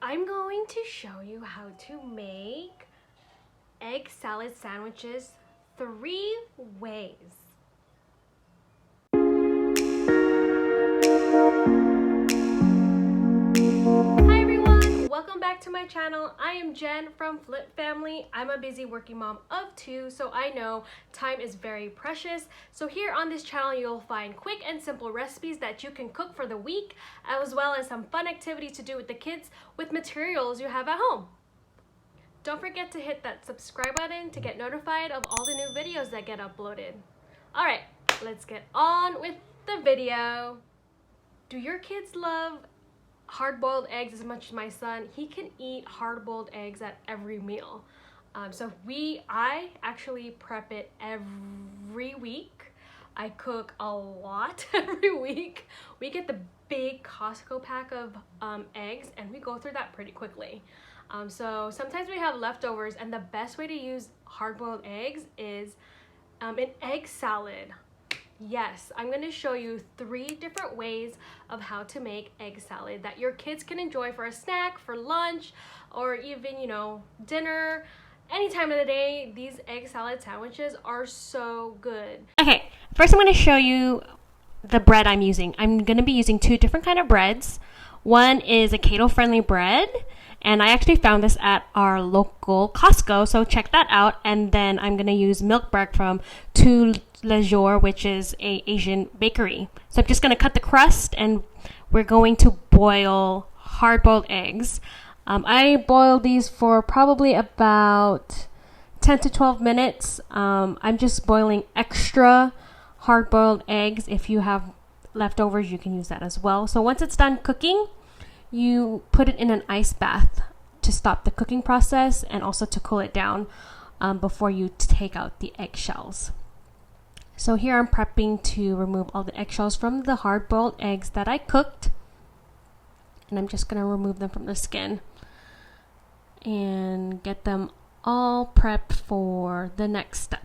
I'm going to show you how to make egg salad sandwiches 3 ways. Hi everyone, welcome back to my channel. I am Jen from Flip Family. I'm a busy working mom of 2, so I know time is very precious. So here on this channel, you'll find quick and simple recipes that you can cook for the week, as well as some fun activities to do with the kids with materials you have at home. Don't forget to hit that subscribe button to get notified of all the new videos that get uploaded. Alright, let's get on with the video. Do your kids love hard-boiled eggs as much as my son? He can eat hard-boiled eggs at every meal. I actually prep it every week. I cook a lot every week. We get the big Costco pack of eggs and we go through that pretty quickly. So sometimes we have leftovers, and the best way to use hard-boiled eggs is an egg salad. Yes, I'm going to show you 3 different ways of how to make egg salad that your kids can enjoy for a snack, for lunch, or even, dinner. Any time of the day, these egg salad sandwiches are so good. Okay, first I'm going to show you the bread I'm using. I'm going to be using 2 different kind of breads. One is a Keto Friendly Bread, and I actually found this at our local Costco, so check that out. And then I'm going to use milk bread from Two Le Jour, which is a Asian bakery. So I'm just going to cut the crust, and we're going to boil hard-boiled eggs. I boiled these for probably about 10 to 12 minutes. I'm just boiling extra hard-boiled eggs. If you have leftovers, you can use that as well. So once it's done cooking, you put it in an ice bath to stop the cooking process and also to cool it down before you take out the eggshells. So here I'm prepping to remove all the eggshells from the hard-boiled eggs that I cooked, and I'm just going to remove them from the skin and get them all prepped for the next step.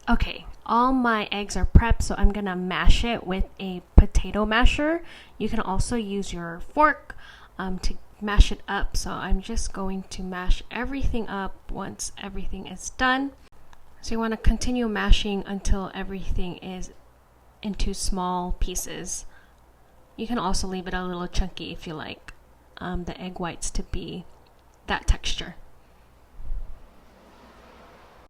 Okay, all my eggs are prepped, so I'm gonna mash it with a potato masher. You can also use your fork to mash it up. So I'm just going to mash everything up once everything is done. So you want to continue mashing until everything is into small pieces. You can also leave it a little chunky if you like the egg whites to be that texture.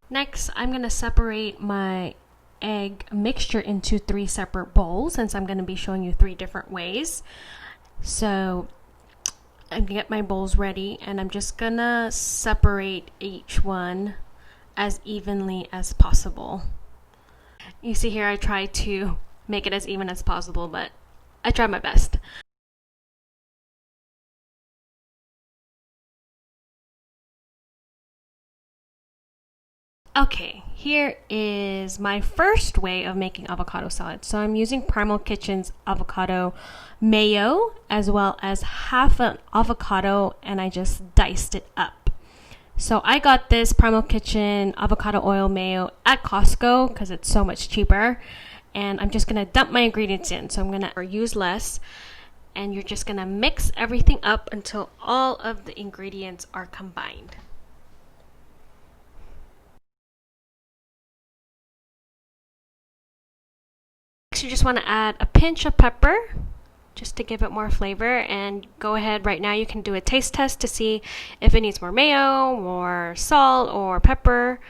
Next, I'm going to separate my egg mixture into 3 separate bowls, since I'm going to be showing you 3 different ways. So I'm going to get my bowls ready, and I'm just going to separate each one as evenly as possible. You see here I try to make it as even as possible, but I try my best. Okay, here is my first way of making avocado salad. So I'm using Primal Kitchen's avocado mayo, as well as half an avocado, and I just diced it up. So I got this Primal Kitchen avocado oil mayo at Costco because it's so much cheaper. And I'm just going to dump my ingredients in. So I'm going to use less. And you're just going to mix everything up until all of the ingredients are combined. You just want to add a pinch of pepper just to give it more flavor, and go ahead right now, you can do a taste test to see if it needs more mayo, more salt, or pepper.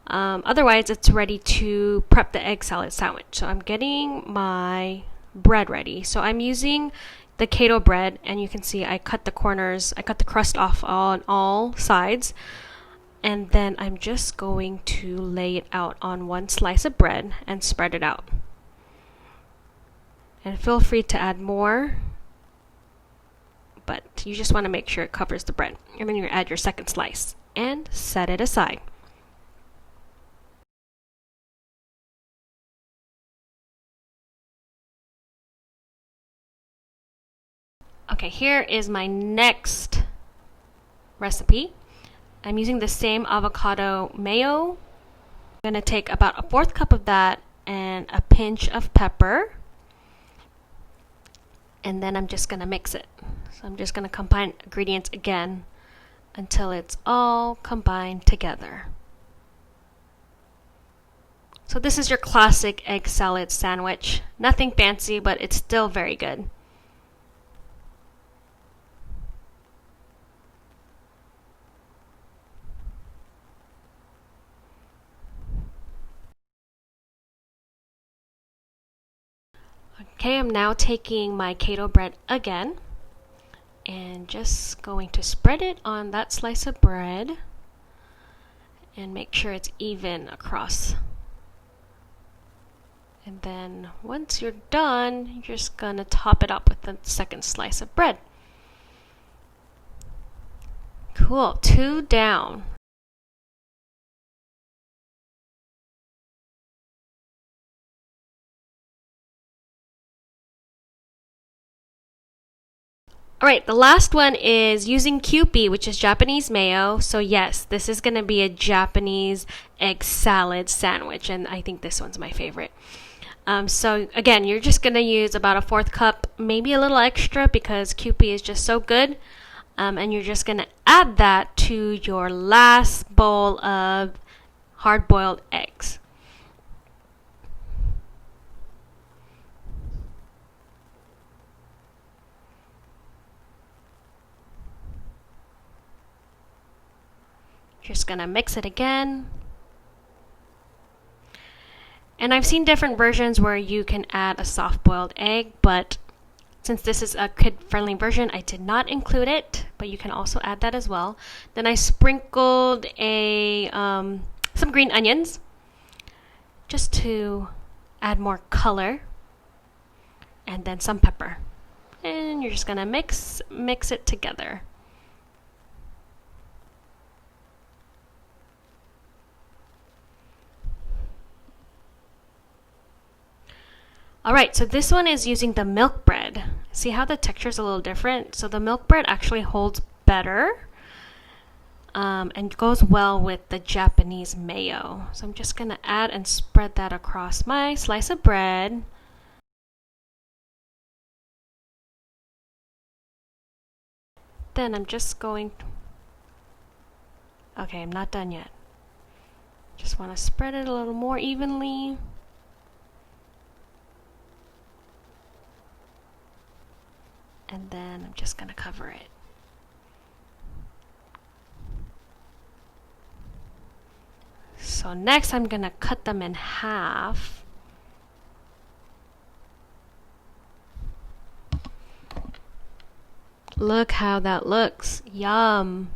Otherwise, it's ready to prep the egg salad sandwich. So I'm getting my bread ready. So I'm using the keto bread, and you can see I cut the corners, I cut the crust off on all sides, and then I'm just going to lay it out on one slice of bread and spread it out. And feel free to add more, but you just want to make sure it covers the bread. And then you add your second slice and set it aside. Okay, here is my next recipe. I'm using the same avocado mayo I'm going to take about a 1/4 cup of that and a pinch of pepper. And then I'm just going to mix it. So I'm just going to combine ingredients again until it's all combined together. So this is your classic egg salad sandwich. Nothing fancy, but it's still very good. Okay, I'm now taking my keto bread again and just going to spread it on that slice of bread and make sure it's even across. And then once you're done, you're just gonna top it up with the second slice of bread. Cool, 2 down. Alright, the last one is using Kewpie, which is Japanese mayo. So yes, this is going to be a Japanese egg salad sandwich, and I think this one's my favorite. So again, you're just going to use about a 1/4 cup, maybe a little extra because Kewpie is just so good. And you're just going to add that to your last bowl of hard-boiled eggs. Just gonna mix it again. And I've seen different versions where you can add a soft-boiled egg, but since this is a kid-friendly version, I did not include it, but you can also add that as well. Then I sprinkled some green onions just to add more color, and then some pepper. And you're just gonna mix it together. Alright, so this one is using the milk bread. See how the texture is a little different? So the milk bread actually holds better and goes well with the Japanese mayo. So I'm just going to add and spread that across my slice of bread. Then I'm just going... Okay, I'm not done yet. Just want to spread it a little more evenly. And then I'm just going to cover it. So next I'm going to cut them in half. Look how that looks. Yum.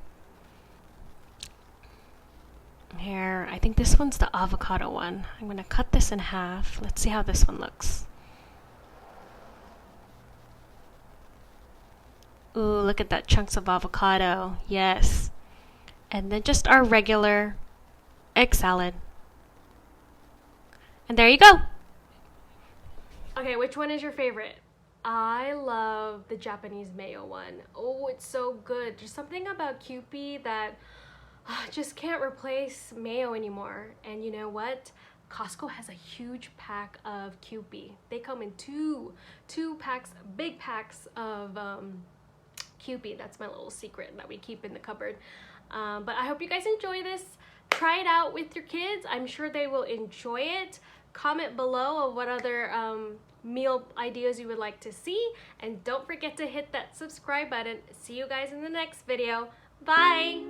Here, I think this one's the avocado one. I'm going to cut this in half. Let's see how this one looks. Ooh, look at that, chunks of avocado. Yes. And then just our regular egg salad. And there you go. Okay, which one is your favorite? I love the Japanese mayo one. Oh, it's so good. There's something about Kewpie that just can't replace mayo anymore. And you know what? Costco has a huge pack of Kewpie. They come in two packs, big packs of Kewpie. That's my little secret that we keep in the cupboard. But I hope you guys enjoy this. Try it out with your kids. I'm sure they will enjoy it. Comment below of what other meal ideas you would like to see. And don't forget to hit that subscribe button. See you guys in the next video. Bye!